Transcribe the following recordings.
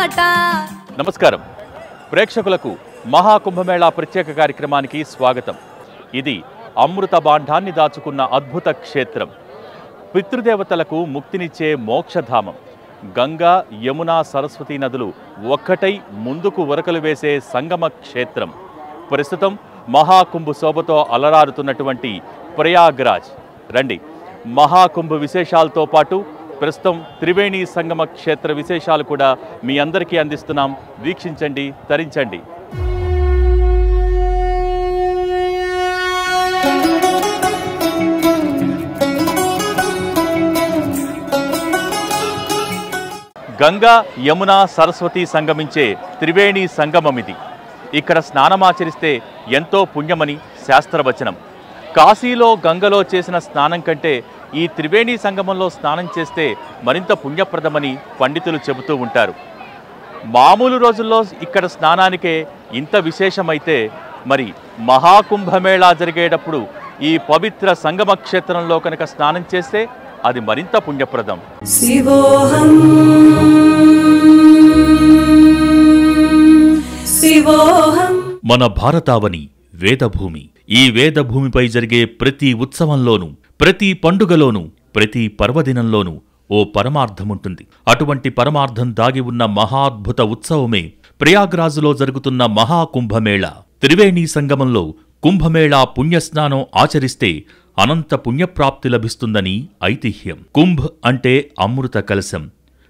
కొలువట. నమస్కారం ప్రేక్షకులకు మహాకుంభమేళా ప్రత్యేక కార్యక్రమానికి స్వాగతం. ఇది అమృత బాండాన్ని దాచుకున్న అద్భుత క్షేత్రం. పితృదేవతలకు ముక్తినిచ్చే మోక్షధామం. గంగా, యమున, సరస్వతి నదులు ఒక్కటై ముందుకు ఉరకలు వేసే సంగమ క్షేత్రం. ప్రస్తుతం మహాకుంభ శోభతో అలరారుతున్నటువంటి ప్రయాగ్రాజ్. రండి, మహాకుంభ విశేషాలతో పాటు ప్రస్తుతం త్రివేణి సంగమ క్షేత్ర విశేషాలు కూడా మీ అందరికీ అందిస్తున్నాం. వీక్షించండి, తరించండి. గంగా, యమున, సరస్వతి సంగమించే త్రివేణి సంగమం ఇది. ఇక్కడ స్నానమాచరిస్తే ఎంతో పుణ్యమని శాస్త్రవచనం. కాశీలో గంగలో చేసిన స్నానం కంటే ఈ త్రివేణి సంగమంలో స్నానం చేస్తే మరింత పుణ్యప్రదమని పండితులు చెబుతూ ఉంటారు. మామూలు రోజుల్లో ఇక్కడ స్నానానికే ఇంత విశేషమైతే మరి మహాకుంభమేళా జరిగేటప్పుడు ఈ పవిత్ర సంగమ క్షేత్రంలో కనుక స్నానం చేస్తే అది మరింత పుణ్యప్రదం. శివోహం శివోహం. మన భారతావని వేదభూమి. ఈ వేదభూమిపై జరిగే ప్రతి ఉత్సవంలోనూ, ప్రతి పండుగలోనూ, ప్రతి పర్వదినంలోనూ ఓ పరమార్థముంటుంది. అటువంటి పరమార్థం దాగి ఉన్న మహాద్భుత ఉత్సవమే ప్రయాగ్రాజులో జరుగుతున్న మహాకుంభమేళా. త్రివేణి సంగమంలో కుంభమేళా పుణ్యస్నానం ఆచరిస్తే అనంత పుణ్యప్రాప్తి లభిస్తుందని ఐతిహ్యం. కుంభ్ అంటే అమృత కలశం,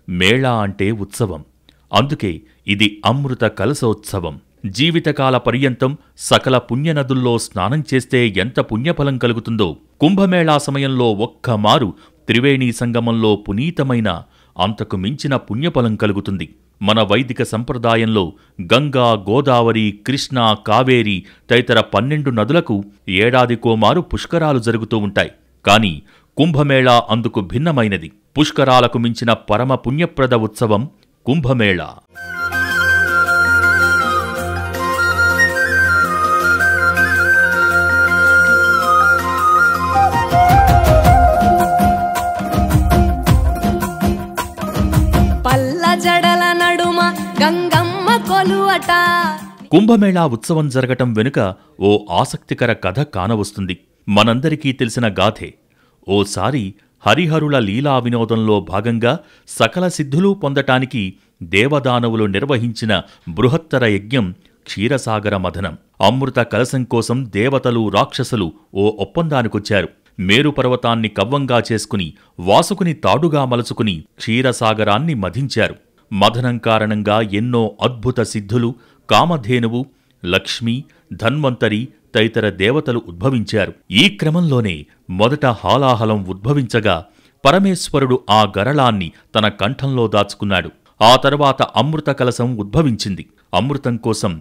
మేళా అంటే ఉత్సవం. అందుకే ఇది అమృత కలశోత్సవం. జీవితకాల పర్యంతం సకల పుణ్యనదుల్లో స్నానం చేస్తే ఎంత పుణ్యఫలం కలుగుతుందో కుంభమేళా సమయంలో ఒక్కమారు త్రివేణి సంగమంలో పునీతమైన అంతకు మించిన పుణ్యఫలం కలుగుతుంది. మన వైదిక సంప్రదాయంలో గంగా, గోదావరి, కృష్ణ, కావేరి తదితర 12 నదులకు ఏడాదికోమారు పుష్కరాలు జరుగుతూ ఉంటాయి. కానీ కుంభమేళా అందుకు భిన్నమైనది. పుష్కరాలకు మించిన పరమ పుణ్యప్రద ఉత్సవం కుంభమేళా. జడల నడుమ గంగమ్మ కొలువట. కుంభమేళా ఉత్సవం జరగటం వెనుక ఓ ఆసక్తికర కథ కానవస్తుంది. మనందరికీ తెలిసిన గాథే. ఓసారి హరిహరుల లీలా వినోదంలో భాగంగా సకల సిద్ధులు పొందటానికి దేవదానవులు నిర్వహించిన బృహత్తర యజ్ఞం క్షీరసాగర మథనం. అమృత కలశం కోసం దేవతలు, రాక్షసులు ఓ ఒప్పందానికొచ్చారు. మేరు పర్వతాన్ని కవ్వంగా చేసుకుని వాసుకుని తాడుగా మలుచుకుని క్షీరసాగరాన్ని మధించారు. మథనం కారణంగా ఎన్నో అద్భుత సిద్ధులు, కామధేనువు, లక్ష్మి, ధన్వంతరి తదితర దేవతలు ఉద్భవించారు. ఈ క్రమంలోనే మొదట హాలాహలం ఉద్భవించగా పరమేశ్వరుడు ఆ గరళాన్ని తన కంఠంలో దాచుకున్నాడు. ఆ తర్వాత అమృత కలశం ఉద్భవించింది. అమృతం కోసం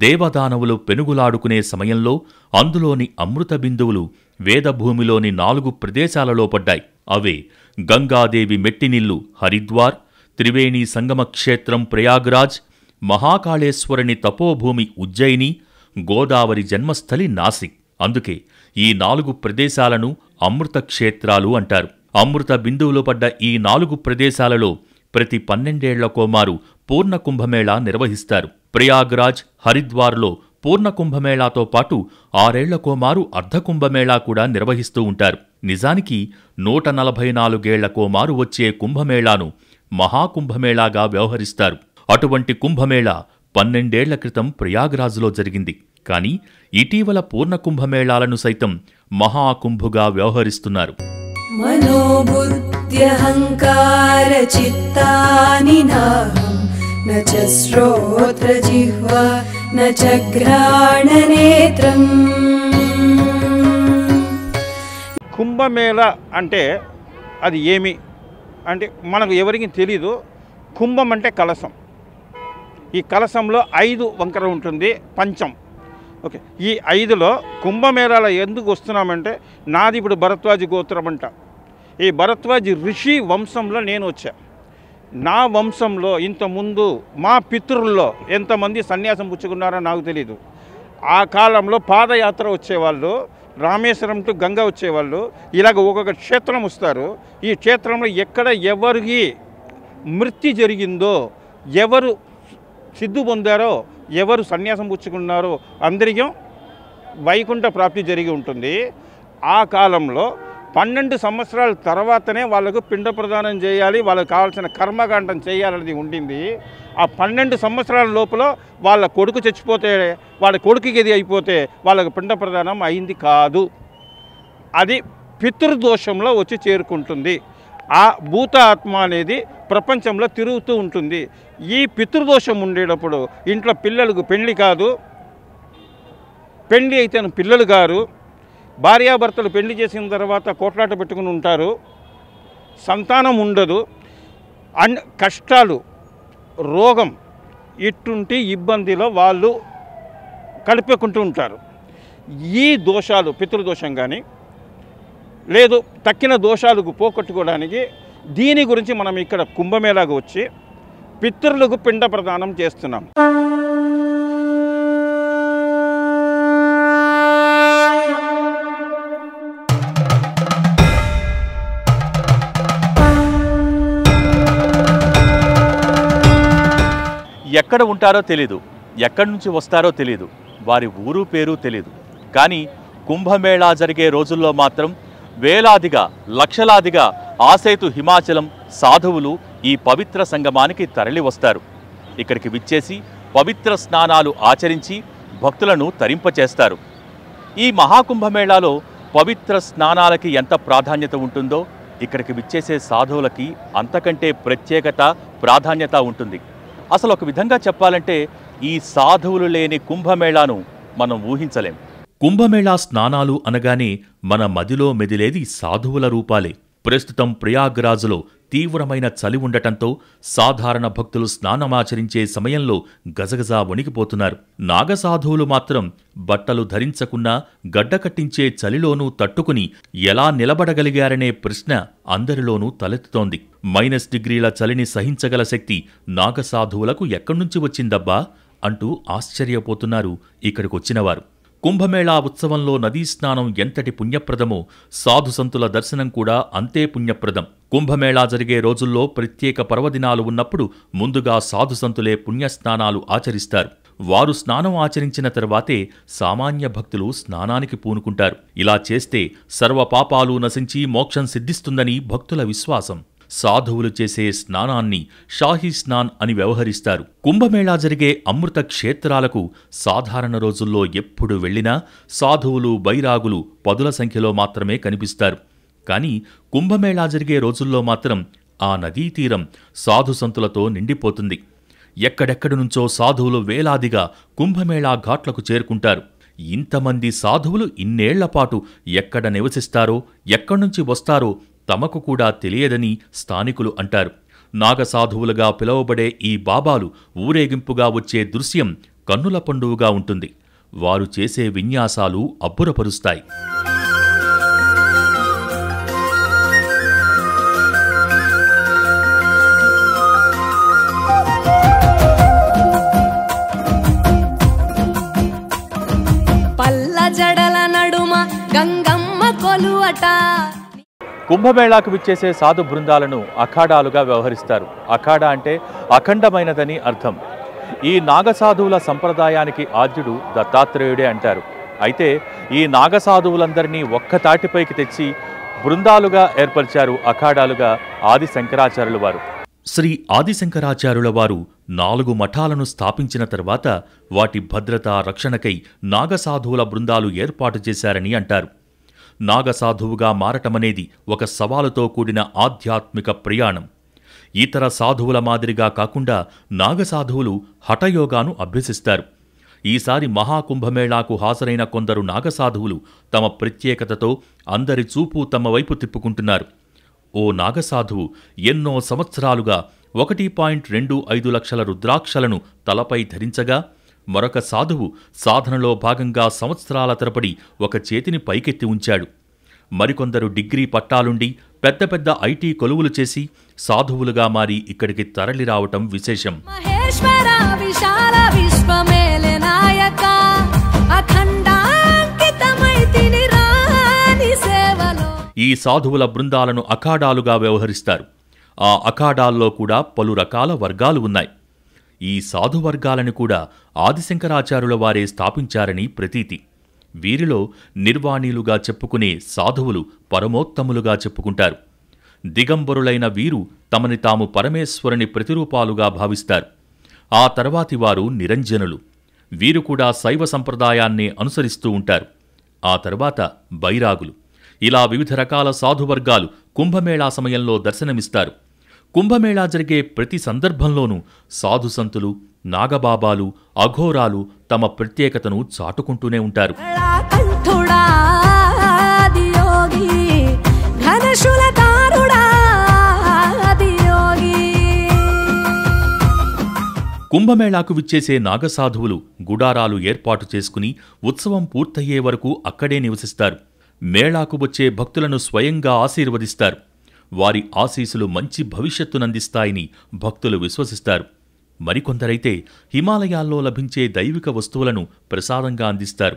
దేవదానవులు పెనుగులాడుకునే సమయంలో అందులోని అమృత బిందువులు వేదభూమిలోని 4 ప్రదేశాలలో పడ్డాయి. అవే గంగాదేవి మెట్టినిల్లు హరిద్వార్, త్రివేణి సంగమ క్షేత్రం ప్రయాగ్రాజ్, మహాకాళేశ్వరుని తపోభూమి ఉజ్జయిని, గోదావరి జన్మస్థలి నాసిక్. అందుకే ఈ 4 ప్రదేశాలను అమృత క్షేత్రాలు అంటారు. అమృత బిందువులు పడ్డ ఈ 4 ప్రదేశాలలో ప్రతి 12 ఏళ్లకోమారు పూర్ణ కుంభమేళా నిర్వహిస్తారు. ప్రయాగ్రాజ్, హరిద్వార్లో పూర్ణ కుంభమేళాతో పాటు 6 ఏళ్లకోమారు అర్ధకుంభమేళా కూడా నిర్వహిస్తూ ఉంటారు. నిజానికి 144 ఏళ్లకోమారు వచ్చే కుంభమేళాను మహాకుంభమేళాగా వ్యవహరిస్తారు. అటువంటి కుంభమేళా 12 ఏళ్ల క్రితం ప్రయాగ్రాజులో జరిగింది. కానీ ఇటీవల పూర్ణ కుంభమేళాలను సైతం మహాకుంభుగా వ్యవహరిస్తున్నారు. మనోబుద్ధ్యహంకార చిత్తాని నాహం న చ శ్రోత్ర జిహ్వా న చ ఘ్రాణనేత్రం. కుంభమేళ అంటే అది ఏమి అంటే మనకు ఎవరికి తెలీదు. కుంభం అంటే కలశం. ఈ కలశంలో 5 వంకర ఉంటుంది, పంచం. ఓకే, ఈ 5లో కుంభమేళాలో ఎందుకు వస్తున్నామంటే నాది ఇప్పుడు భరద్వాజ గోత్రం అంట. ఈ భరద్వాజ ఋషి వంశంలో నేను వచ్చా. నా వంశంలో ఇంతకుముందు మా పితృల్లో ఎంతమంది సన్యాసం పుచ్చుకున్నారో నాకు తెలీదు. ఆ కాలంలో పాదయాత్ర వచ్చేవాళ్ళు, రామేశ్వరం టు గంగా వచ్చేవాళ్ళు, ఇలాగ ఒక్కొక్క క్షేత్రం వస్తారు. ఈ క్షేత్రంలో ఎక్కడ ఎవరికి మృత్యు జరిగిందో, ఎవరు సిద్ధి పొందారో, ఎవరు సన్యాసం పుచ్చుకున్నారో అందరికీ వైకుంఠ ప్రాప్తి జరిగి ఉంటుంది. ఆ కాలంలో 12 సంవత్సరాల తర్వాతనే వాళ్ళకు పిండ ప్రదానం చేయాలి, వాళ్ళకు కావాల్సిన కర్మకాండం చేయాలనేది ఉండింది. ఆ 12 సంవత్సరాల లోపల వాళ్ళ కొడుకు చచ్చిపోతే, వాళ్ళ కొడుకుకి ఇది అయిపోతే వాళ్ళకు పిండ ప్రదానం అయింది కాదు. అది పితృదోషంలో వచ్చి చేరుకుంటుంది. ఆ భూత ఆత్మ అనేది ప్రపంచంలో తిరుగుతూ ఉంటుంది. ఈ పితృదోషం ఉండేటప్పుడు ఇంట్లో పిల్లలకు పెళ్లి కాదు, పెళ్లి అయితే పిల్లలు గారు, భార్యాభర్తలు పెళ్లి చేసిన తర్వాత కోట్లాట పెట్టుకుని ఉంటారు, సంతానం ఉండదు, కష్టాలు, రోగం, ఇటువంటి ఇబ్బందిలో వాళ్ళు కలుపుకుంటూ ఉంటారు. ఈ దోషాలు, పితృదోషం కానీ లేదు తక్కిన దోషాలకు పోగొట్టుకోవడానికి దీని గురించి మనం ఇక్కడ కుంభమేళాకు వచ్చి పితృలకు పిండ ప్రదానం చేస్తున్నాం. ఎక్కడ ఉంటారో తెలీదు, ఎక్కడి నుంచి వస్తారో తెలీదు, వారి ఊరు పేరు తెలీదు. కానీ కుంభమేళా జరిగే రోజుల్లో మాత్రం వేలాదిగా, లక్షలాదిగా ఆసేతు హిమాచలం సాధువులు ఈ పవిత్ర సంగమానికి తరలి వస్తారు. ఇక్కడికి విచ్చేసి పవిత్ర స్నానాలు ఆచరించి భక్తులను తరింపచేస్తారు. ఈ మహాకుంభమేళాలో పవిత్ర స్నానాలకి ఎంత ప్రాధాన్యత ఉంటుందో ఇక్కడికి విచ్చేసే సాధువులకి అంతకంటే ప్రత్యేకత, ప్రాధాన్యత ఉంటుంది. అసలు ఒక విధంగా చెప్పాలంటే ఈ సాధువులు లేని కుంభమేళాను మనం ఊహించలేం. కుంభమేళా స్నానాలు అనగానే మన మదిలో మెదిలేది సాధువుల రూపాలే. ప్రస్తుతం ప్రయాగ్రాజులో తీవ్రమైన చలి ఉండటంతో సాధారణ భక్తులు స్నానమాచరించే సమయంలో గజగజా వణికిపోతున్నారు. నాగసాధువులు మాత్రం బట్టలు ధరించకున్నా గడ్డకట్టించే చలిలోనూ తట్టుకుని ఎలా నిలబడగలిగారనే ప్రశ్న అందరిలోనూ తలెత్తుతోంది. -డిగ్రీల చలిని సహించగల శక్తి నాగసాధువులకు ఎక్కడ్నుంచి వచ్చిందబ్బా అంటూ ఆశ్చర్యపోతున్నారు ఇక్కడికొచ్చినవారు. కుంభమేళా ఉత్సవంలో నదీ స్నానం ఎంతటి పుణ్యప్రదమో సాధుసంతుల దర్శనం కూడా అంతే పుణ్యప్రదం. కుంభమేళా జరిగే రోజుల్లో ప్రత్యేక పర్వదినాలు ఉన్నప్పుడు ముందుగా సాధుసంతులే పుణ్యస్నానాలు ఆచరిస్తారు. వారు స్నానం ఆచరించిన తర్వాతే సామాన్య భక్తులు స్నానానికి పూనుకుంటారు. ఇలా చేస్తే సర్వపాపాలు నశించి మోక్షం సిద్ధిస్తుందని భక్తుల విశ్వాసం. సాధువులు చేసే స్నానాన్ని షాహీ స్నాన్ అని వ్యవహరిస్తారు. కుంభమేళా జరిగే అమృత క్షేత్రాలకు సాధారణ రోజుల్లో ఎప్పుడు వెళ్లినా సాధువులు, బైరాగులు పదుల సంఖ్యలో మాత్రమే కనిపిస్తారు. కానీ కుంభమేళా జరిగే రోజుల్లో మాత్రం ఆ నదీ తీరం సాధుసంతులతో నిండిపోతుంది. ఎక్కడెక్కడి నుంచో సాధువులు వేలాదిగా కుంభమేళా ఘాట్లకు చేరుకుంటారు. ఇంతమంది సాధువులు ఇన్నేళ్లపాటు ఎక్కడ నివసిస్తారో, ఎక్కడ్నుంచి వస్తారో తమకు కూడా తెలియదని స్థానికులు అంటారు. నాగసాధువులుగా పిలువబడే ఈ బాబాలు ఊరేగింపుగా వచ్చే దృశ్యం కన్నుల పండువగా ఉంటుంది. వారు చేసే విన్యాసాలు అబ్బురపరుస్తాయి. పల్ల జడల నడుమ గంగమ్మ కొలువట. కుంభమేళాకు విచ్చేసే సాధు బృందాలను అఖాడాలుగా వ్యవహరిస్తారు. అఖాడా అంటే అఖండమైనదని అర్థం. ఈ నాగసాధువుల సంప్రదాయానికి ఆద్యుడు దత్తాత్రేయుడే అంటారు. అయితే ఈ నాగసాధువులందరినీ ఒక్కతాటిపైకి తెచ్చి బృందాలుగా ఏర్పరిచారు అఖాడాలుగా ఆది శంకరాచార్యుల వారు. శ్రీ ఆదిశంకరాచార్యుల వారు 4 మఠాలను స్థాపించిన తర్వాత వాటి భద్రత, రక్షణకై నాగసాధువుల బృందాలు ఏర్పాటు చేశారని అంటారు. నాగసాధువుగా మారటమనేది ఒక సవాలుతో కూడిన ఆధ్యాత్మిక ప్రయాణం. ఇతర సాధువుల మాదిరిగా కాకుండా నాగసాధువులు హఠయోగాను అభ్యసిస్తారు. ఈసారి మహాకుంభమేళాకు హాజరైన కొందరు నాగసాధువులు తమ ప్రత్యేకతతో అందరి చూపు తమ వైపు తిప్పుకుంటున్నారు. ఓ నాగసాధువు ఎన్నో సంవత్సరాలుగా 1.25 లక్షల రుద్రాక్షలను తలపై ధరించగా, మరొక సాధువు సాధనలో భాగంగా సంవత్సరాల తరబడి ఒక చేతిని పైకెత్తి ఉంచాడు. మరికొందరు డిగ్రీ పట్టాలుండి పెద్ద పెద్ద ఐటీ కొలువులు చేసి సాధువులుగా మారి ఇక్కడికి తరలిరావటం విశేషం. ఈ సాధువుల బృందాలను అఖాడాలుగా వ్యవహరిస్తారు. ఆ అఖాడాల్లో కూడా పలు రకాల వర్గాలు ఉన్నాయి. ఈ సాధువర్గాలను కూడా ఆదిశంకరాచార్యుల వారే స్థాపించారని ప్రతీతి. వీరిలో నిర్వాణీలుగా చెప్పుకునే సాధువులు పరమోత్తములుగా చెప్పుకుంటారు. దిగంబరులైన వీరు తమని తాము పరమేశ్వరుని ప్రతిరూపాలుగా భావిస్తారు. ఆ తర్వాతి వారు నిరంజనులు. వీరు కూడా శైవ సంప్రదాయాన్నే అనుసరిస్తూ ఉంటారు. ఆ తర్వాత బైరాగులు. ఇలా వివిధ రకాల సాధువర్గాలు కుంభమేళా సమయంలో దర్శనమిస్తారు. కుంభమేళా జరిగే ప్రతి సందర్భంలోనూ సాధుసంతులు, నాగబాబాలు, అఘోరాలు తమ ప్రత్యేకతను చాటుకుంటూనే ఉంటారు. కుంభమేళాకు విచ్చేసే నాగసాధువులు గుడారాలు ఏర్పాటు చేసుకుని ఉత్సవం పూర్తయ్యే వరకు అక్కడే నివసిస్తారు. మేళాకు వచ్చే భక్తులను స్వయంగా ఆశీర్వదిస్తారు. వారి ఆశీస్సులు మంచి భవిష్యత్తునందిస్తాయని భక్తులు విశ్వసిస్తారు. మరికొందరైతే హిమాలయాల్లో లభించే దైవిక వస్తువులను ప్రసాదంగా అందిస్తారు.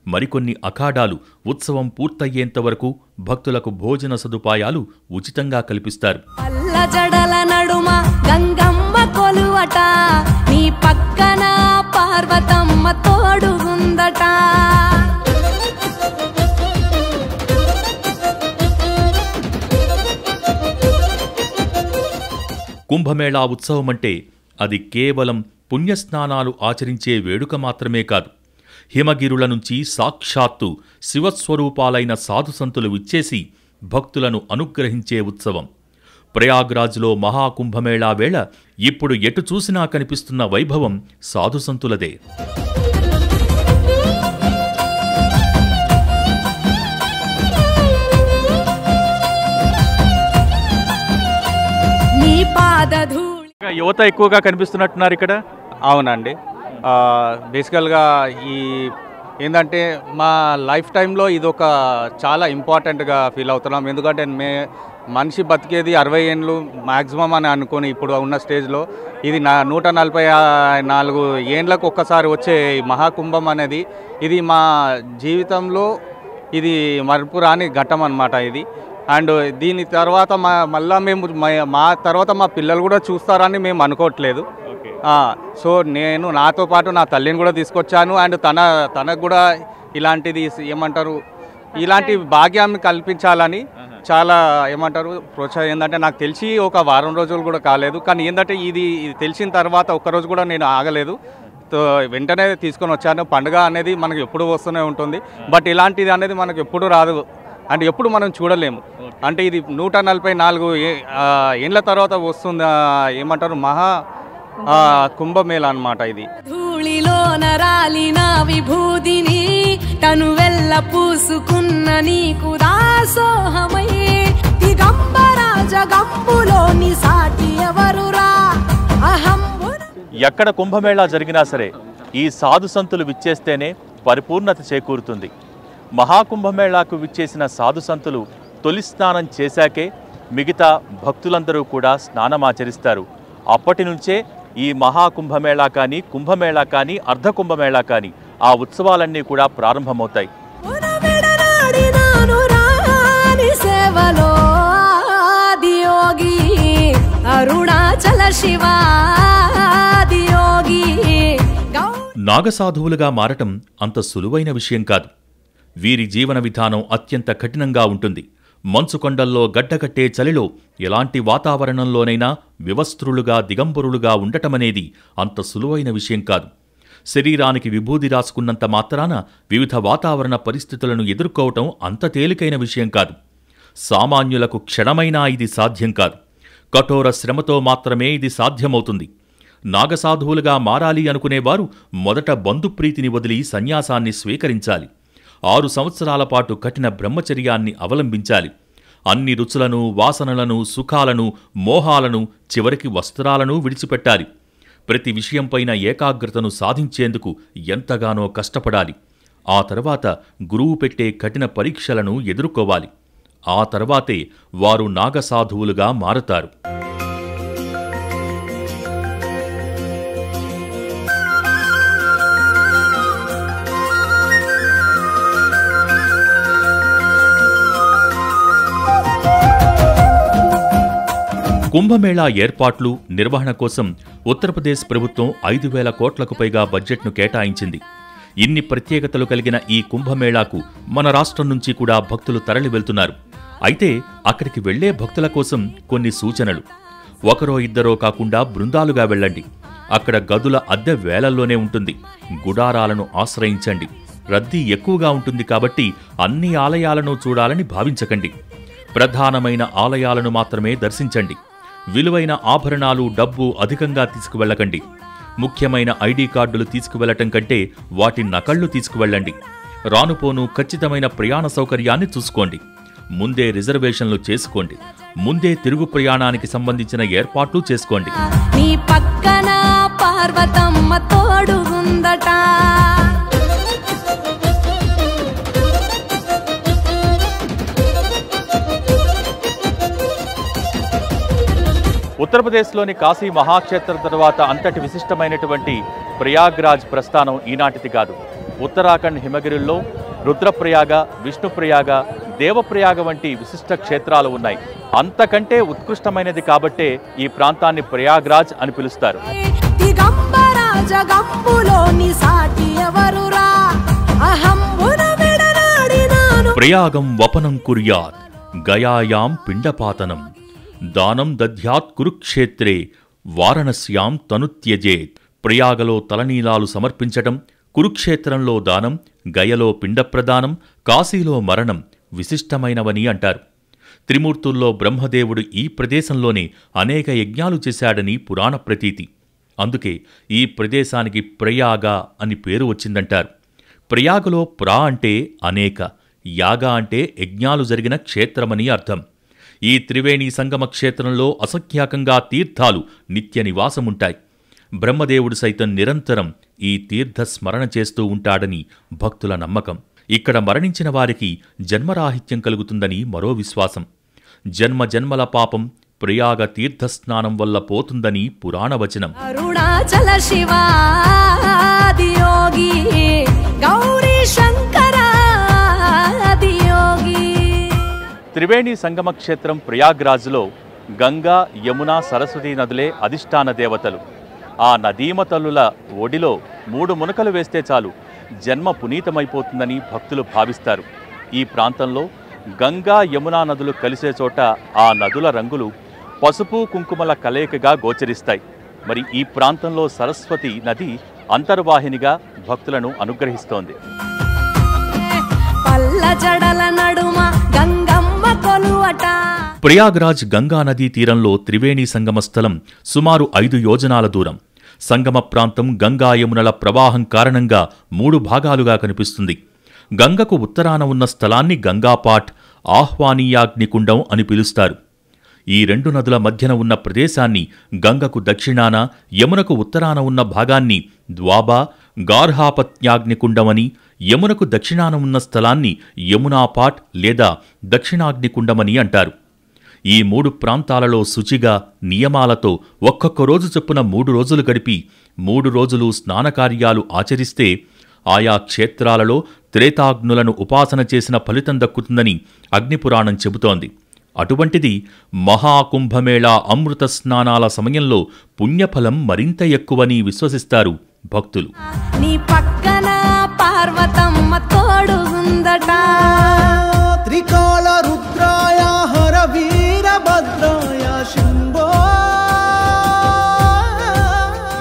మరికొన్ని అఖాడాలు ఉత్సవం పూర్తయ్యేంతవరకు భక్తులకు భోజన సదుపాయాలు ఉచితంగా కల్పిస్తారు. జడల నడుమ గంగమ్మ కొలువట, నీ పక్కన పార్వతమ్మ తోడుగుందట. కుంభమేళా ఉత్సవమంటే అది కేవలం పుణ్యస్నానాలు ఆచరించే వేడుక మాత్రమే కాదు. హిమగిరుల నుంచి సాక్షాత్తు శివస్వరూపాలైన సాధుసంతులు విచ్చేసి భక్తులను అనుగ్రహించే ఉత్సవం. ప్రయాగ్రాజ్లో మహాకుంభమేళా వేళ ఇప్పుడు ఎటు చూసినా కనిపిస్తున్న వైభవం సాధుసంతులదే. యువత ఎక్కువగా కనిపిస్తున్నట్టున్నారు ఇక్కడ. అవునండి. బేసికల్గా ఈ ఏంటంటే మా లైఫ్ టైంలో ఇది ఒక చాలా ఇంపార్టెంట్గా ఫీల్ అవుతున్నాం. ఎందుకంటే మనిషి బతికేది 60 ఏళ్ళు మ్యాక్సిమం అని అనుకొని ఇప్పుడు ఉన్న స్టేజ్లో ఇది 144 ఏండ్లకు ఒక్కసారి వచ్చే మహాకుంభం అనేది ఇది మా జీవితంలో ఇది మరపురాని ఘట్టం అన్నమాట ఇది. అండ్ దీని తర్వాత మళ్ళీ మేము మా తర్వాత మా పిల్లలు కూడా చూస్తారని మేము అనుకోవట్లేదు. సో నేను నాతో పాటు నా తల్లిని కూడా తీసుకొచ్చాను. అండ్ తనకు కూడా ఇలాంటిది ఏమంటారు ఇలాంటి భాగ్యాన్ని కల్పించాలని చాలా ఏమంటారు ప్రోత్సాహం. ఏంటంటే నాకు తెలిసి ఒక వారం రోజులు కూడా కాలేదు, కానీ ఏంటంటే ఇది తెలిసిన తర్వాత ఒక్కరోజు కూడా నేను ఆగలేదు. వెంటనే తీసుకొని వచ్చాను. పండుగ అనేది మనకు ఎప్పుడు వస్తూనే ఉంటుంది, బట్ ఇలాంటిది అనేది మనకు ఎప్పుడు రాదు అంటే ఎప్పుడు మనం చూడలేము. అంటే ఇది 144 ఏళ్ళ తర్వాత వస్తుంది ఏమంటారు మహా కుంభమేళా అన్నమాట. ఇది ధూళిలో నరాలిన విభూదిని తను వెల్ల పూసుకున్న నీకు దాసోహమై దిగంబర జగంబులోని సాటి ఎవరురా అహంబున. ఎక్కడ కుంభమేళా జరిగినా సరే ఈ సాధుసంతులు విచ్చేస్తేనే పరిపూర్ణత చేకూరుతుంది. మహాకుంభమేళాకు విచ్చేసిన సాధుసంతులు తొలి స్నానం చేశాకే మిగతా భక్తులందరూ కూడా స్నానమాచరిస్తారు. అప్పటి నుంచే ఈ మహాకుంభమేళా కానీ, కుంభమేళా కానీ, అర్ధకుంభమేళా కానీ ఆ ఉత్సవాలన్నీ కూడా ప్రారంభమవుతాయి. నాగసాధువులుగా మారటం అంత సులువైన విషయం కాదు. వీరి జీవన విధానం అత్యంత కఠినంగా ఉంటుంది. మంచుకొండల్లో గడ్డకట్టే చలిలో ఎలాంటి వాతావరణంలోనైనా వివస్త్రులుగా దిగంబరులుగా ఉండటమనేది అంత సులువైన విషయం కాదు. శరీరానికి విభూది రాసుకున్నంత మాత్రాన వివిధ వాతావరణ పరిస్థితులను ఎదుర్కోవటం అంత తేలికైన విషయం కాదు. సామాన్యులకు క్షణమైనా ఇది సాధ్యం కాదు. కఠోర శ్రమతో మాత్రమే ఇది సాధ్యమవుతుంది. నాగసాధువులుగా మారాలి అనుకునేవారు మొదట బంధుప్రీతిని వదిలి సన్యాసాన్ని స్వీకరించాలి. 6 సంవత్సరాల పాటు కఠిన బ్రహ్మచర్యాన్ని అవలంబించాలి. అన్ని రుచులను, వాసనలను, సుఖాలను, మోహాలను, చివరికి వస్త్రాలను విడిచిపెట్టాలి. ప్రతి విషయంపైన ఏకాగ్రతను సాధించేందుకు ఎంతగానో కష్టపడాలి. ఆ తర్వాత గురువు పెట్టే కఠిన పరీక్షలను ఎదుర్కోవాలి. ఆ తర్వాతే వారు నాగసాధువులుగా మారతారు. కుంభమేళా ఏర్పాట్లు, నిర్వహణ కోసం ఉత్తరప్రదేశ్ ప్రభుత్వం 5,000 కోట్లకు పైగా బడ్జెట్ను కేటాయించింది. ఇన్ని ప్రత్యేకతలు కలిగిన ఈ కుంభమేళాకు మన రాష్ట్రం నుంచి కూడా భక్తులు తరలి వెళ్తున్నారు. అయితే అక్కడికి వెళ్లే భక్తుల కోసం కొన్ని సూచనలు. ఒకరో ఇద్దరో కాకుండా బృందాలుగా వెళ్ళండి. అక్కడ గదుల అద్దె వేలల్లోనే ఉంటుంది. గుడారాలను ఆశ్రయించండి. రద్దీ ఎక్కువగా ఉంటుంది కాబట్టి అన్ని ఆలయాలను చూడాలని భావించకండి. ప్రధానమైన ఆలయాలను మాత్రమే దర్శించండి. విలువైన ఆభరణాలు, డబ్బు అధికంగా తీసుకువెళ్లకండి. ముఖ్యమైన ఐడీ కార్డులు తీసుకువెళ్లటం కంటే వాటి నకళ్లు తీసుకువెళ్ళండి. రానుపోను ఖచ్చితమైన ప్రయాణ సౌకర్యాన్ని చూసుకోండి. ముందే రిజర్వేషన్లు చేసుకోండి. ముందే తిరుగు ప్రయాణానికి సంబంధించిన ఏర్పాట్లు చేసుకోండి. నీ పక్కన పార్వతమ్మ తోడుగుందట. ఉత్తరప్రదేశ్లోని కాశీ మహాక్షేత్రం తర్వాత అంతటి విశిష్టమైనటువంటి ప్రయాగ్రాజ్ ప్రస్థానం ఈనాటిది కాదు. ఉత్తరాఖండ్ హిమగిరుల్లో రుద్రప్రయాగ, విష్ణుప్రయాగ, దేవప్రయాగ వంటి విశిష్ట క్షేత్రాలు ఉన్నాయి. అంతకంటే ఉత్కృష్టమైనది కాబట్టే ఈ ప్రాంతాన్ని ప్రయాగ్రాజ్ అని పిలుస్తారు. ప్రయాగం వపనం కుర్యాత్ గయాయాం పిండపాతనం దానం దధ్యాత్ కురుక్షేత్రే వారణస్యాం తనుత్యజేత్. ప్రయాగలో తలనీలాలు సమర్పించటం, కురుక్షేత్రంలో దానం, గయలో పిండప్రదానం, కాశీలో మరణం విశిష్టమైనవని అంటారు. త్రిమూర్తుల్లో బ్రహ్మదేవుడు ఈ ప్రదేశంలోనే అనేక యజ్ఞాలు చేశాడని పురాణ ప్రతీతి. అందుకే ఈ ప్రదేశానికి ప్రయాగ అని పేరు వచ్చిందంటారు. ప్రయాగలో ప్రా అంటే అనేక, యాగ అంటే యజ్ఞాలు జరిగిన క్షేత్రమని అర్థం. ఈ త్రివేణి సంగమ క్షేత్రంలో అసంఖ్యాకంగా తీర్థాలు నిత్య నివాసముంటాయి. బ్రహ్మదేవుడు సైతం నిరంతరం ఈ తీర్థ స్మరణ చేస్తూ ఉంటాడని భక్తుల నమ్మకం. ఇక్కడ మరణించిన వారికి జన్మరాహిత్యం కలుగుతుందని మరో విశ్వాసం. జన్మ జన్మల పాపం ప్రయాగ తీర్థస్నానం వల్ల పోతుందని పురాణవచనం. అరుణాచల శివాది యోగి గౌరీ శంకరాది యోగి. త్రివేణి సంగమ క్షేత్రం ప్రయాగ్రాజ్లో గంగా, యమున, సరస్వతీ నదులే అధిష్టాన దేవతలు. ఆ నదీమతల్లుల ఒడిలో 3 మునకలు వేస్తే చాలు జన్మ పునీతమైపోతుందని భక్తులు భావిస్తారు. ఈ ప్రాంతంలో గంగా, యమునా నదులు కలిసే చోట ఆ నదుల రంగులు పసుపు, కుంకుమల కలయికగా గోచరిస్తాయి. మరి ఈ ప్రాంతంలో సరస్వతి నది అంతర్వాహినిగా భక్తులను అనుగ్రహిస్తోంది. ప్రయాగ్రాజ్ గంగా నదీ తీరంలో త్రివేణి సంగమ స్థలం సుమారు 5 యోజనాల దూరం. సంగమ ప్రాంతం గంగా యమునల ప్రవాహం కారణంగా 3 భాగాలుగా కనిపిస్తుంది. గంగకు ఉత్తరాన ఉన్న స్థలాన్ని గంగాపాట్, ఆహ్వానీయాగ్నికుండం అని పిలుస్తారు. ఈ 2 నదుల మధ్యన ఉన్న ప్రదేశాన్ని గంగకు దక్షిణాన, యమునకు ఉత్తరాన ఉన్న భాగాన్ని ద్వాబా, గార్హాపత్యాగ్నికుండమని, యమునకు దక్షిణాన ఉన్న స్థలాన్ని యమునాపాట్ లేదా దక్షిణాగ్నికుండమని అంటారు. ఈ 3 ప్రాంతాలలో శుచిగా, నియమాలతో ఒక్కొక్క రోజు చొప్పున 3 రోజులు గడిపి 3 రోజులు స్నానకార్యాలు ఆచరిస్తే ఆయా క్షేత్రాలలో త్రేతాగ్నులను ఉపాసన చేసిన ఫలితం దక్కుతుందని అగ్నిపురాణం చెబుతోంది. అటువంటిది మహాకుంభమేళా అమృత స్నానాల సమయంలో పుణ్యఫలం మరింత ఎక్కువని విశ్వసిస్తారు భక్తులు. నీ పక్కన పార్వతమ్మ తోడుగుందట. త్రికాల రుద్రాయ హర వీరభద్రాయ శంభో.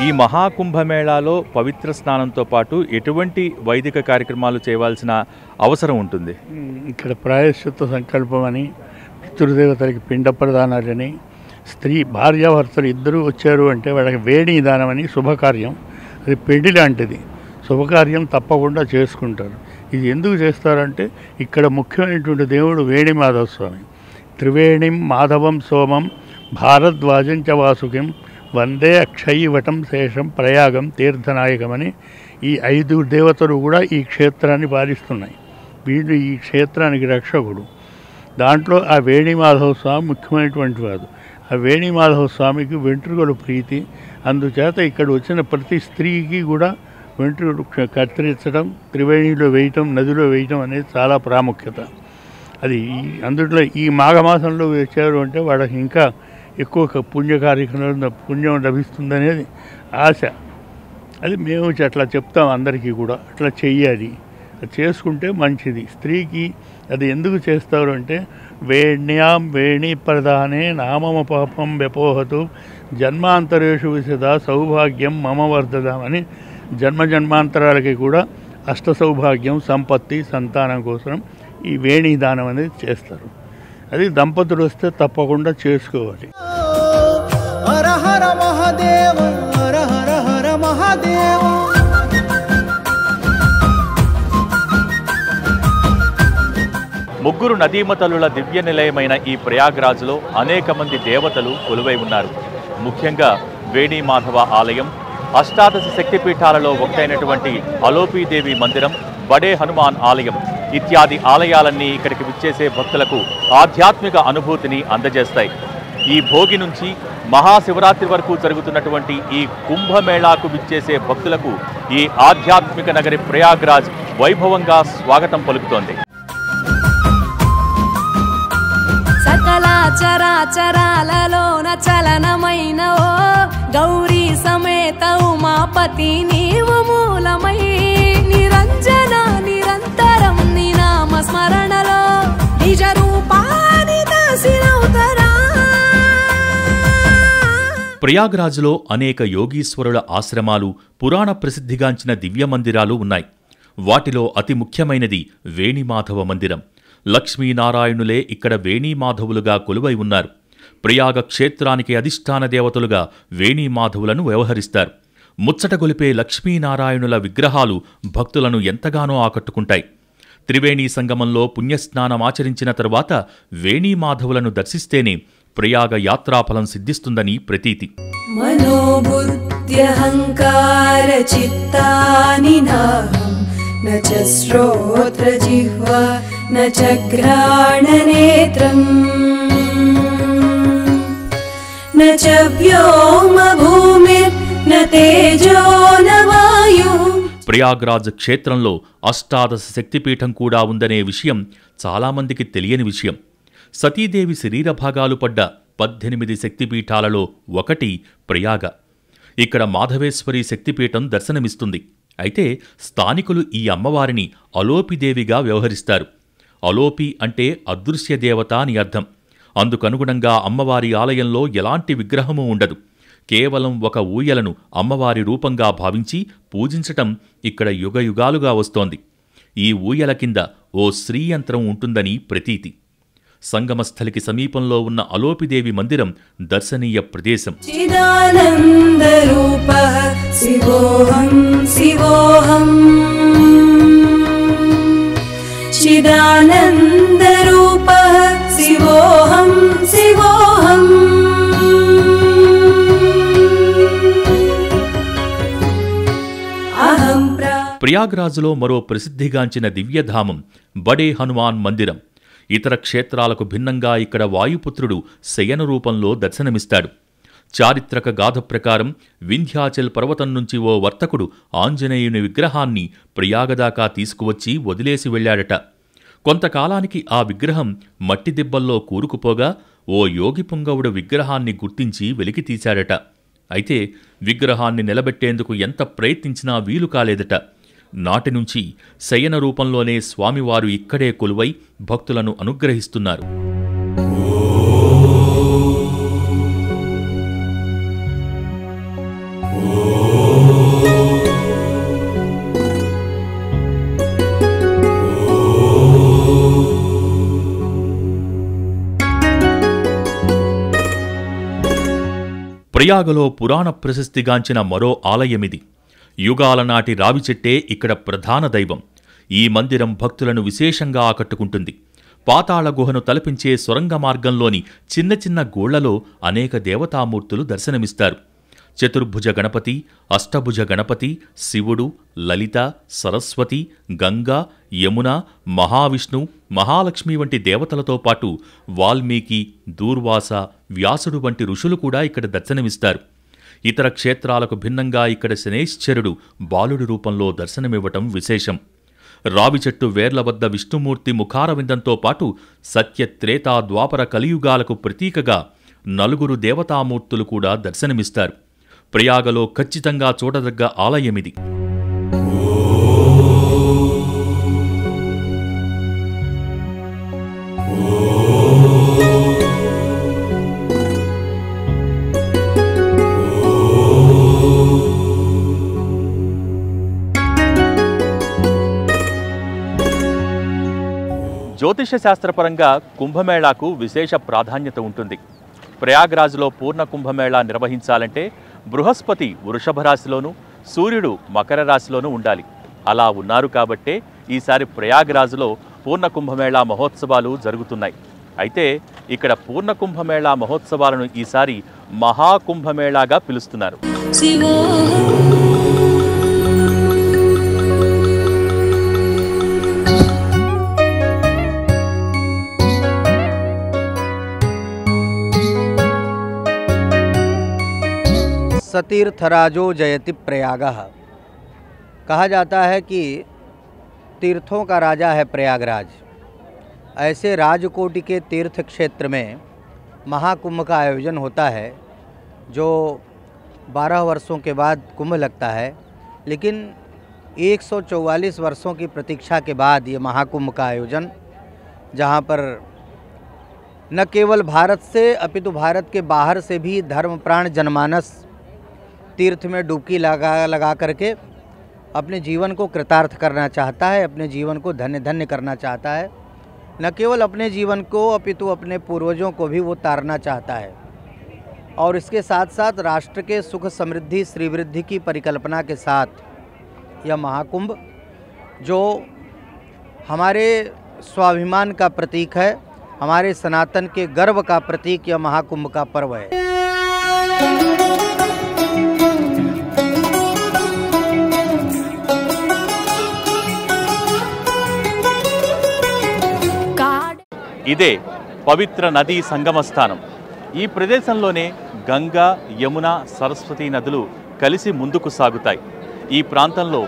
ఈ మహాకుంభమేళాలో పవిత్ర స్నానంతో పాటు ఎటువంటి వైదిక కార్యక్రమాలు చేయవలసిన అవసరం ఉంటుంది? ఇక్కడ ప్రాయశ్చిత్త సంకల్పం అని, పితృదేవతలకి పిండ ప్రదానాలని, స్త్రీ భార్యాభర్తలు ఇద్దరూ వచ్చారు అంటే వాళ్ళకి వేడి దానం అని శుభకార్యం. అది పెళ్లి లాంటిది. శుభకార్యం తప్పకుండా చేసుకుంటారు. ఇది ఎందుకు చేస్తారంటే ఇక్కడ ముఖ్యమైనటువంటి దేవుడు వేణి మాధవ స్వామి. త్రివేణిం మాధవం సోమం భారద్వాజం చ వాసుకిం వందే అక్షయవటం శేషం ప్రయాగం తీర్థనాయకమని ఈ 5 దేవతలు కూడా ఈ క్షేత్రాన్ని పాలిస్తున్నాయి. వీళ్ళు ఈ క్షేత్రానికి రక్షకుడు. దాంట్లో ఆ వేణి మాధవ స్వామి ముఖ్యమైనటువంటి వాడు. ఆ వేణి మాధవ స్వామికి వెంట్రుకలు ప్రీతి. అందుచేత ఇక్కడ వచ్చిన ప్రతి స్త్రీకి కూడా వెంట్రుకలు కత్తిరించడం, త్రివేణిలో వేయటం, నదిలో వేయటం అనేది చాలా ప్రాముఖ్యత. అది అందులో ఈ మాఘమాసంలో వచ్చారు అంటే వాళ్ళకి ఇంకా ఎక్కువ పుణ్యం లభిస్తుందనేది ఆశ. అది మేము అట్లా చెప్తాం అందరికీ కూడా, అట్లా చెయ్యాలి, అది చేసుకుంటే మంచిది. స్త్రీకి అది ఎందుకు చేస్తారు అంటే వేణ్యాం వేణి ప్రధానే నామమ పాపం వ్యపోహతు జన్మాంతరేషు విశద సౌభాగ్యం మమ వర్ధదాం అని జన్మాంతరాలకి కూడా అష్ట సౌభాగ్యం, సంపత్తి, సంతానం కోసం ఈ వేణి దానం అనేది చేస్తారు. అది దంపతులు వస్తే తప్పకుండా చేసుకోవాలి. హర హర మహాదేవ హర హర హర మహాదేవ. ముగ్గురు నదీమతలుల దివ్య నిలయమైన ఈ ప్రయాగ్రాజ్లో అనేక మంది దేవతలు కొలువై ఉన్నారు. ముఖ్యంగా వేణి మాధవ ఆలయం, అష్టాదశ శక్తిపీఠాలలో ఒకటైనటువంటి అలోపీదేవి మందిరం, బడే హనుమాన్ ఆలయం ఇత్యాది ఆలయాలన్నీ ఇక్కడికి విచ్చేసే భక్తులకు ఆధ్యాత్మిక అనుభూతిని అందజేస్తాయి. ఈ భోగి నుంచి మహాశివరాత్రి వరకు జరుగుతున్నటువంటి ఈ కుంభమేళాకు విచ్చేసే భక్తులకు ఈ ఆధ్యాత్మిక నగరి ప్రయాగ్రాజ్ వైభవంగా స్వాగతం పలుకుతోంది. సకల చరాచరాలలోన చలనమైన ఓ గౌరీ సమేత ఉమాపతి నీవు మూలమై నిరంజన నిరంతరం నీ నామ స్మరణలో నిజ రూపాని దాసినవుతరా. ప్రయాగ్రాజ్లో అనేక యోగీశ్వరుల ఆశ్రమాలు, పురాణ ప్రసిద్ధిగాంచిన దివ్య మందిరాలు ఉన్నాయి. వాటిలో అతి ముఖ్యమైనది వేణిమాధవ మందిరం. లక్ష్మీనారాయణులే ఇక్కడ వేణీమాధవులుగా కొలువై ఉన్నారు. ప్రయాగ క్షేత్రానికి అధిష్టాన దేవతలుగా వేణీమాధవులను వ్యవహరిస్తారు. ముచ్చటగొలిపే లక్ష్మీనారాయణుల విగ్రహాలు భక్తులను ఎంతగానో ఆకట్టుకుంటాయి. త్రివేణీ సంగమంలో పుణ్యస్నానమాచరించిన తరువాత వేణీమాధవులను దర్శిస్తేనే ప్రయాగ యాత్రాఫలం సిద్ధిస్తుందని ప్రతీతి. మనోబుద్ధ్యహంకార చిత్తాని నాహం న చ శ్రోత్ర జిహ్వా న చ ఘ్రాణనేత్రం న చ వ్యోమ భూమిర్ న తేజో న వాయుః. ప్రయాగ్రాజ్ క్షేత్రంలో అష్టాదశ శక్తిపీఠం కూడా ఉందనే విషయం చాలామందికి తెలియని విషయం. సతీదేవి శరీర భాగాలు పడ్డ 18 శక్తిపీఠాలలో ఒకటి ప్రయాగ. ఇక్కడ మాధవేశ్వరి శక్తిపీఠం దర్శనమిస్తుంది. అయితే స్థానికులు ఈ అమ్మవారిని అలోపిదేవిగా వ్యవహరిస్తారు. అలోపి అంటే అదృశ్య దేవత అని అర్థం. అందుకనుగుణంగా అమ్మవారి ఆలయంలో ఎలాంటి విగ్రహమూ ఉండదు. కేవలం ఒక ఊయలను అమ్మవారి రూపంగా భావించి పూజించటం ఇక్కడ యుగయుగాలుగా వస్తోంది. ఈ ఊయల కింద ఓ శ్రీయంత్రం ఉంటుందని ప్రతీతి. సంగమస్థలికి సమీపంలో ఉన్న అలోపిదేవి మందిరం దర్శనీయ ప్రదేశం. చిదానందరూపః శివోహం శివోహం చిదానందరూపః శివోహం శివోహం. ప్రయాగ్రాజ్లో మరో ప్రసిద్ధిగాంచిన దివ్యధామం బడే హనుమాన్ మందిరం. ఇతర క్షేత్రాలకు భిన్నంగా ఇక్కడ వాయుపుత్రుడు శయన రూపంలో దర్శనమిస్తాడు. చారిత్రక గాథ ప్రకారం వింధ్యాచల్ పర్వతం నుంచి ఓ వర్తకుడు ఆంజనేయుని విగ్రహాన్ని ప్రయాగదాకా తీసుకువచ్చి వదిలేసి వెళ్లాడట. కొంతకాలానికి ఆ విగ్రహం మట్టి దిబ్బల్లో కూరుకుపోగా ఓ యోగి పుంగవుడు విగ్రహాన్ని గుర్తించి వెలికితీశాడట. అయితే విగ్రహాన్ని నిలబెట్టేందుకు ఎంత ప్రయత్నించినా వీలు కాలేదట. నాటినుంచి శయన రూపంలోనే స్వామివారు ఇక్కడే కొలువై భక్తులను అనుగ్రహిస్తున్నారు. ప్రయాగలో పురాణ ప్రశస్తిగాంచిన మరో ఆలయమిది. యుగాల నాటి రావి చెట్టే ఇక్కడ ప్రధాన దైవం. ఈ మందిరం భక్తులను విశేషంగా ఆకట్టుకుంటుంది. పాతాళ గుహను తలపించే సొరంగ మార్గంలోని చిన్న చిన్న గోళ్లలో అనేక దేవతామూర్తులు దర్శనమిస్తారు. చతుర్భుజ గణపతి, అష్టభుజ గణపతి, శివుడు, లలిత, సరస్వతి, గంగా, యమున, మహావిష్ణు, మహాలక్ష్మి వంటి దేవతలతో పాటు వాల్మీకి, దూర్వాస, వ్యాసుడు వంటి ఋషులు కూడా ఇక్కడ దర్శనమిస్తారు. ఇతర క్షేత్రాలకు భిన్నంగా ఇక్కడ శనైశ్చరుడు బాలుడి రూపంలో దర్శనమివ్వటం విశేషం. రావి చెట్టు వేర్ల వద్ద విష్ణుమూర్తి ముఖారవిందంతో పాటు సత్య, త్రేతా, ద్వాపర, కలియుగాలకు ప్రతీకగా నలుగురు దేవతామూర్తులు కూడా దర్శనమిస్తారు. ప్రయాగలో ఖచ్చితంగా చూడదగ్గ ఆలయమిది. జ్యోతిష శాస్త్రపరంగా కుంభమేళాకు విశేష ప్రాధాన్యత ఉంటుంది. ప్రయాగ్రాజ్లో పూర్ణ కుంభమేళా నిర్వహించాలంటే బృహస్పతి వృషభ రాశిలోనూ సూర్యుడు మకర రాశిలోనూ ఉండాలి. అలా ఉన్నారు కాబట్టే ఈసారి ప్రయాగ్రాజ్లో పూర్ణ కుంభమేళా మహోత్సవాలు జరుగుతున్నాయి. అయితే ఇక్కడ పూర్ణ కుంభమేళా మహోత్సవాలను ఈసారి మహాకుంభమేళాగా పిలుస్తున్నారు. सतीर्थराजो जयति प्रयागः। कहा जाता है कि तीर्थों का राजा है प्रयागराज। ऐसे राजकोटि के तीर्थ क्षेत्र में महाकुंभ का आयोजन होता है, जो 12 वर्षों के बाद कुंभ लगता है। लेकिन 144 वर्षों की प्रतीक्षा के बाद ये महाकुंभ का आयोजन, जहाँ पर न केवल भारत से अपितु भारत के बाहर से भी धर्मप्राण जनमानस तीर्थ में डुबकी लगा करके अपने जीवन को कृतार्थ करना चाहता है, अपने जीवन को धन्य धन्य करना चाहता है। न केवल अपने जीवन को अपितु अपने पूर्वजों को भी वो तारना चाहता है। और इसके साथ साथ राष्ट्र के सुख समृद्धि श्रीवृद्धि की परिकल्पना के साथ यह महाकुंभ, जो हमारे स्वाभिमान का प्रतीक है, हमारे सनातन के गर्व का प्रतीक यह महाकुंभ का पर्व है। ఇదే పవిత్ర నదీ సంగమ స్థానం. ఈ ప్రదేశంలోనే గంగా, యమున, సరస్వతి నదులు కలిసి ముందుకు సాగుతాయి. ఈ ప్రాంతంలో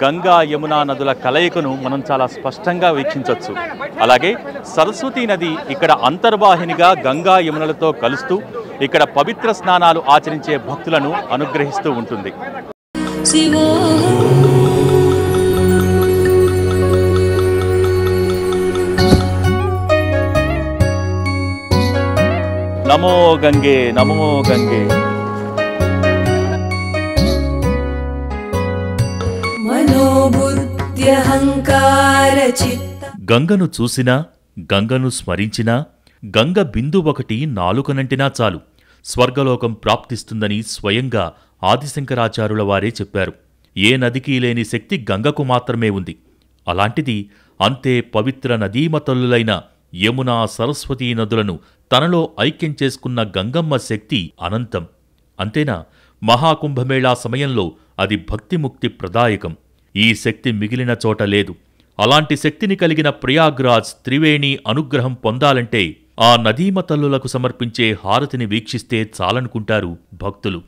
గంగా, యమున నదుల కలయికను మనం చాలా స్పష్టంగా వీక్షించవచ్చు. అలాగే సరస్వతి నది ఇక్కడ అంతర్వాహినిగా గంగా, యమునలతో కలుస్తూ ఇక్కడ పవిత్ర స్నానాలు ఆచరించే భక్తులను అనుగ్రహిస్తూ ఉంటుంది. నమో గంగే నమో గంగే. గంగను చూసినా, గంగను స్మరించినా, గంగ బిందు ఒకటి నాలుకనంటినా చాలు స్వర్గలోకం ప్రాప్తిస్తుందని స్వయంగా ఆదిశంకరాచార్యుల వారే చెప్పారు. ఏ నదికి లేని శక్తి గంగకు మాత్రమే ఉంది. అలాంటిది అంతే పవిత్ర నదీమతల్లులైన యమున, సరస్వతీ నదులను తనలో ఐక్యం చేసుకున్న గంగమ్మ శక్తి అనంతం. అంతేనా, మహాకుంభమేళా సమయంలో అది భక్తిముక్తి ప్రదాయకం. ఈ శక్తి మిగిలిన చోట లేదు. అలాంటి శక్తిని కలిగిన ప్రయాగ్రాజ్ త్రివేణి అనుగ్రహం పొందాలంటే ఆ నదీమతల్లులకు సమర్పించే హారతిని వీక్షిస్తే చాలనుకుంటారు భక్తులు.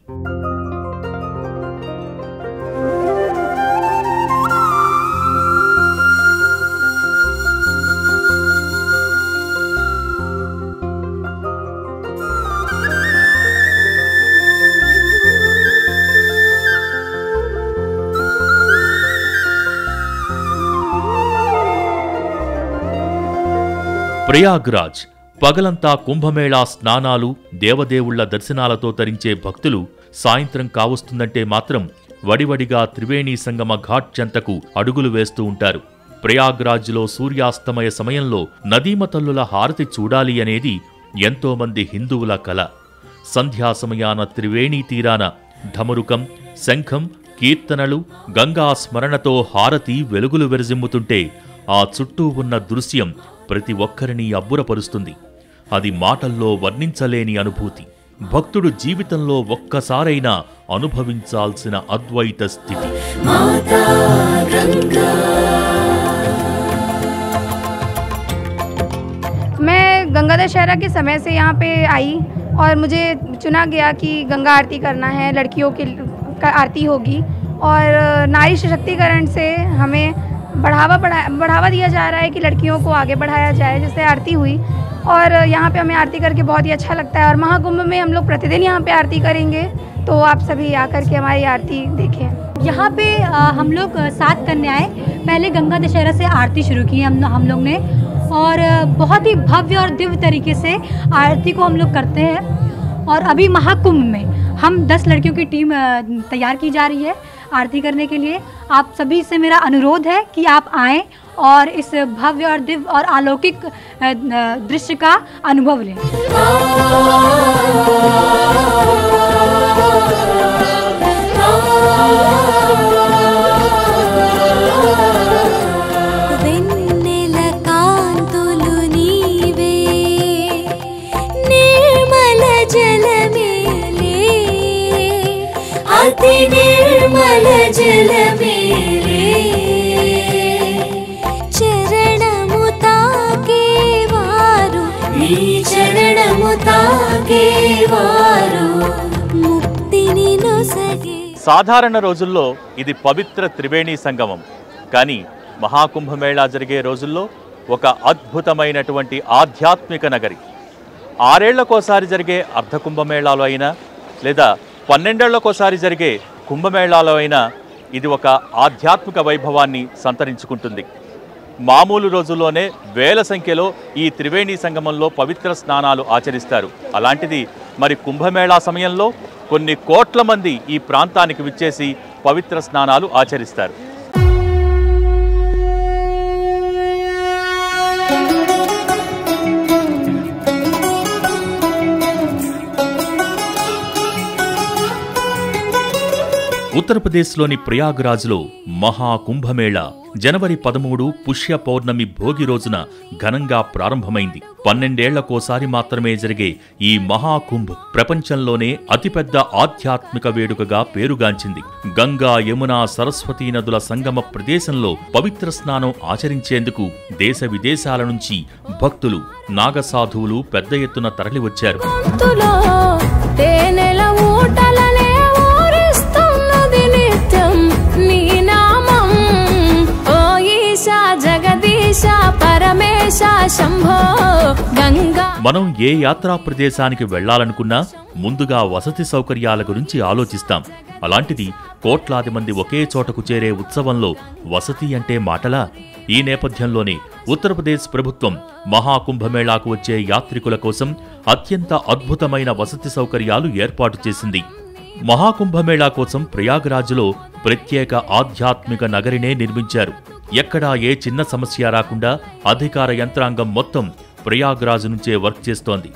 ప్రయాగ్రాజ్ పగలంతా కుంభమేళా స్నానాలు, దేవదేవుళ్ల దర్శనాలతో తరించే భక్తులు సాయంత్రం కావస్తుందంటే మాత్రం వడివడిగా త్రివేణీ సంగమ ఘాట్ చెంతకు అడుగులు వేస్తూ ఉంటారు. ప్రయాగ్రాజ్లో సూర్యాస్తమయ సమయంలో నదీమతల్లుల హారతి చూడాలి అనేది ఎంతోమంది హిందువుల కల. సంధ్యా సమయాన త్రివేణీ తీరాన ఢమరుకం, శంఖం, కీర్తనలు, గంగా స్మరణతో హారతి వెలుగులు వెరజిమ్ముతుంటే ఆ చుట్టూ ఉన్న దృశ్యం ప్రతి ఒక్కరినీ అబ్బురపరుస్తుంది. అది మాటల్లో వర్ణించలేని అనుభూతి. భక్తుడు జీవితంలో ఒక్కసారైనా అనుభవించాల్సిన అద్వైత స్థితి. मैं गंगा दशहरा के समय से यहाँ पे आई और मुझे चुना गया कि गंगा आरती करना है, लड़कियों की आरती होगी और नारी सशक्तिकरण से हमें बढ़ावा दिया जा रहा है कि लड़कियों को आगे बढ़ाया जाए। जैसे आरती हुई और यहाँ पे हमें आरती करके बहुत ही अच्छा लगता है। और महाकुंभ में हम लोग प्रतिदिन यहाँ पे आरती करेंगे, तो आप सभी आकर के हमारी आरती देखें। यहाँ पे हम लोग 7 कन्याएं पहले गंगा दशहरा से आरती शुरू की हम लोग ने, और बहुत ही भव्य और दिव्य तरीके से आरती को हम लोग करते हैं। और अभी महाकुंभ में हम 10 लड़कियों की टीम तैयार की जा रही है आरती करने के लिए। आप सभी से मेरा अनुरोध है कि आप आएँ और इस भव्य और दिव्य और अलौकिक दृश्य का अनुभव लें। निर्मल जल मेरे चरणमुता के वारो नी चरणमुता के वारो मुक्तिनि नొసగే। సాధారణ రోజుల్లో ఇది పవిత్ర త్రివేణి సంగమం. కానీ మహాకుంభమేళా జరిగే రోజుల్లో ఒక అద్భుతమైనటువంటి ఆధ్యాత్మిక నగరి. 6 ఏళ్లకోసారి జరిగే అర్ధ కుంభమేళాలో అయినా లేదా 12 ఏళ్లకోసారి జరిగే కుంభమేళాలో అయినా ఇది ఒక ఆధ్యాత్మిక వైభవాన్ని సంతరించుకుంటుంది. మామూలు రోజుల్లోనే వేల సంఖ్యలో ఈ త్రివేణి సంగమంలో పవిత్ర స్నానాలు ఆచరిస్తారు. అలాంటిది మరి కుంభమేళా సమయంలో కొన్ని కోట్ల మంది ఈ ప్రాంతానికి విచ్చేసి పవిత్ర స్నానాలు ఆచరిస్తారు. ఉత్తరప్రదేశ్లోని ప్రయాగ్రాజ్లో మహాకుంభమేళా జనవరి 13 పుష్య పౌర్ణమి భోగి రోజున ఘనంగా ప్రారంభమైంది. 12 ఏళ్లకోసారి మాత్రమే జరిగే ఈ మహాకుంభ్ ప్రపంచంలోనే అతిపెద్ద ఆధ్యాత్మిక వేడుకగా పేరుగాంచింది. గంగా, యమున, సరస్వతీ నదుల సంగమ ప్రదేశంలో పవిత్ర స్నానం ఆచరించేందుకు దేశ విదేశాల నుంచి భక్తులు, నాగసాధువులు పెద్ద ఎత్తున తరలివచ్చారు. మనం ఏ యాత్రా ప్రదేశానికి వెళ్లాలనుకున్నా ముందుగా వసతి సౌకర్యాల గురించి ఆలోచిస్తాం. అలాంటిది కోట్లాది మంది ఒకే చోటకు చేరే ఉత్సవంలో వసతి అంటే మాటలా? ఈ నేపథ్యంలోనే ఉత్తరప్రదేశ్ ప్రభుత్వం మహాకుంభమేళాకు వచ్చే యాత్రికుల కోసం అత్యంత అద్భుతమైన వసతి సౌకర్యాలు ఏర్పాటు చేసింది. మహాకుంభమేళా కోసం ప్రయాగ్రాజ్లో ప్రత్యేక ఆధ్యాత్మిక నగరినే నిర్మించారు. ఎక్కడా ఏ చిన్న సమస్య రాకుండా అధికార యంత్రాంగం మొత్తం ప్రయాగ్రాజ్ నుంచే వర్క్ చేస్తోంది.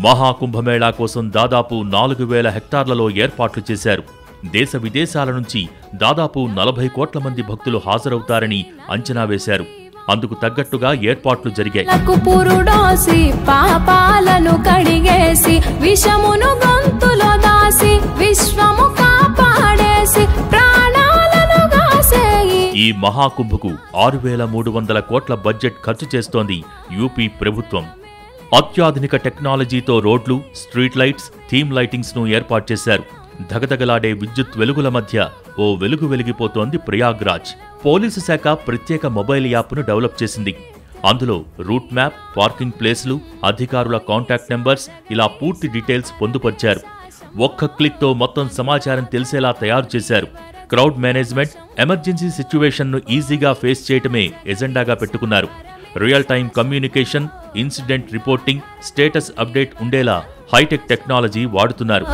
మహాకుంభమేళా కోసం దాదాపు 4000 హెక్టార్లలో ఏర్పాట్లు చేశారు. దేశ విదేశాల నుంచి దాదాపు 40 కోట్ల మంది భక్తులు హాజరవుతారని అంచనా వేశారు. అందుకు తగ్గట్టుగా ఏర్పాట్లు జరిగాయి. ఈ మహాకుంభకు 6300 కోట్ల బడ్జెట్ ఖర్చు చేస్తోంది యూపీ ప్రభుత్వం. అత్యాధునిక టెక్నాలజీతో రోడ్లు, స్ట్రీట్ లైట్స్, థీమ్ లైటింగ్స్ ను ఏర్పాటు చేశారు. దగదగలాడే విద్యుత్ వెలుగుల మధ్య ఓ వెలుగు వెలిగిపోతోంది ప్రయాగ్రాజ్. పోలీసు శాఖ ప్రత్యేక మొబైల్ యాప్ను డెవలప్ చేసింది. అందులో రూట్ మ్యాప్, పార్కింగ్ ప్లేస్లు, అధికారుల కాంటాక్ట్ నెంబర్స్ ఇలా పూర్తి డీటెయిల్స్ పొందుపరిచారు. ఒక్క క్లిక్తో మొత్తం సమాచారం తెలిసేలా తయారు చేశారు. క్రౌడ్ మేనేజ్మెంట్, ఎమర్జెన్సీ సిచ్యువేషన్ను ఈజీగా ఫేస్ చేయటమే ఎజెండాగా పెట్టుకున్నారు. Real time communication, incident reporting, status update ఉండేలా హైటెక్ టెక్నాలజీ వాడుతున్నారు.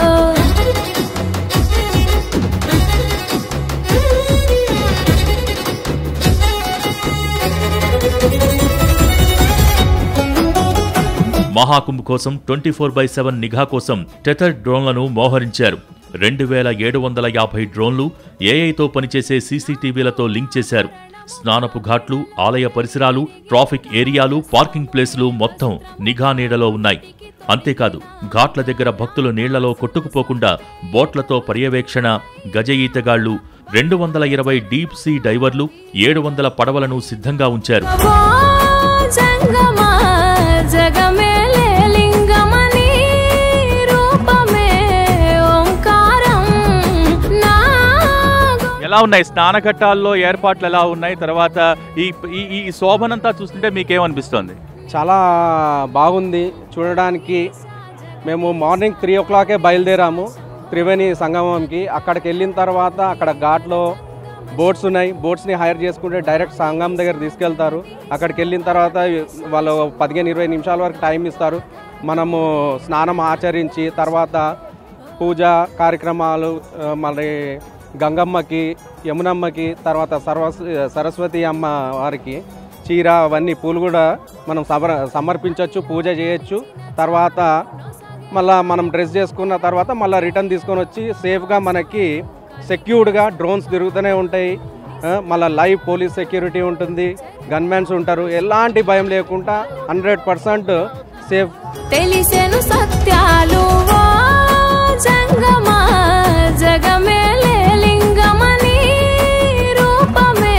మహాకుంభ్ కోసం 24/7 నిఘా కోసం టెథర్ డ్రోన్లను మోహరించారు. 2750 డ్రోన్లు ఏఐతో పనిచేసే సీసీటీవీలతో లింక్ చేశారు. స్నానపు ఘాట్లు, ఆలయ పరిసరాలు, ట్రాఫిక్ ఏరియాలు, పార్కింగ్ ప్లేసులు మొత్తం నిఘా నీడలో ఉన్నాయి. అంతేకాదు, ఘాట్ల దగ్గర భక్తులు నీళ్లలో కొట్టుకుపోకుండా బోట్లతో పర్యవేక్షణ, గజ ఈతగాళ్లు, 220 డీప్ సీ డైవర్లు, 700 పడవలను సిద్ధంగా ఉంచారు. ఎలా ఉన్నాయి స్నానఘట్టాల్లో ఏర్పాట్లు, ఎలా ఉన్నాయి? తర్వాత ఈ శోభనంతా చూస్తుంటే మీకేమనిపిస్తోంది? చాలా బాగుంది చూడడానికి. మేము మార్నింగ్ 3 o'clock బయలుదేరాము త్రివేణి సంగమంకి. అక్కడికి వెళ్ళిన తర్వాత అక్కడ ఘాట్లో బోట్స్ ఉన్నాయి, బోట్స్ని హైర్ చేసుకుంటే డైరెక్ట్ సంగం దగ్గర తీసుకెళ్తారు. అక్కడికి వెళ్ళిన తర్వాత వాళ్ళు 15-20 నిమిషాల వరకు టైం ఇస్తారు. మనము స్నానం ఆచరించి తర్వాత పూజ కార్యక్రమాలు, మళ్ళీ గంగమ్మకి, యమునమ్మకి, తర్వాత సరస్వతి అమ్మ వారికి చీర అవన్నీ పూలు కూడా మనం సమర్పించవచ్చు, పూజ చేయొచ్చు. తర్వాత మళ్ళీ మనం డ్రెస్ చేసుకున్న తర్వాత మళ్ళీ రిటర్న్ తీసుకొని వచ్చి సేఫ్గా మనకి సెక్యూర్డ్గా డ్రోన్స్ తిరుగుతూనే ఉంటాయి. మళ్ళీ లైవ్ పోలీస్ సెక్యూరిటీ ఉంటుంది, గన్మెన్స్ ఉంటారు. ఎలాంటి భయం లేకుండా 100% సేఫ్. తెలిసెను సత్యాలు జంగమా జగమేలే లింగమని రూపమే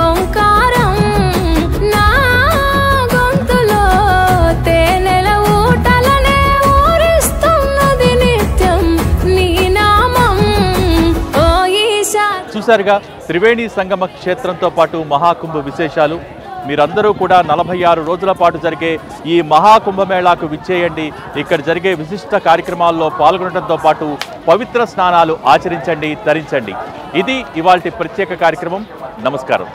ఓంకారం నా గొంతులో తేనెల ఊటలనే ఊరిస్తున్నది నిత్యం నీ నామం ఓ ఈశా. చూశారుగా త్రివేణి సంగమ క్షేత్రంతో పాటు మహాకుంభ విశేషాలు. మీరందరూ కూడా 46 రోజుల పాటు జరిగే ఈ మహాకుంభమేళాకు విచ్చేయండి. ఇక్కడ జరిగే విశిష్ట కార్యక్రమాల్లో పాల్గొనడంతో పాటు పవిత్ర స్నానాలు ఆచరించండి, తరించండి. ఇది ఇవాల్టి ప్రత్యేక కార్యక్రమం. నమస్కారం.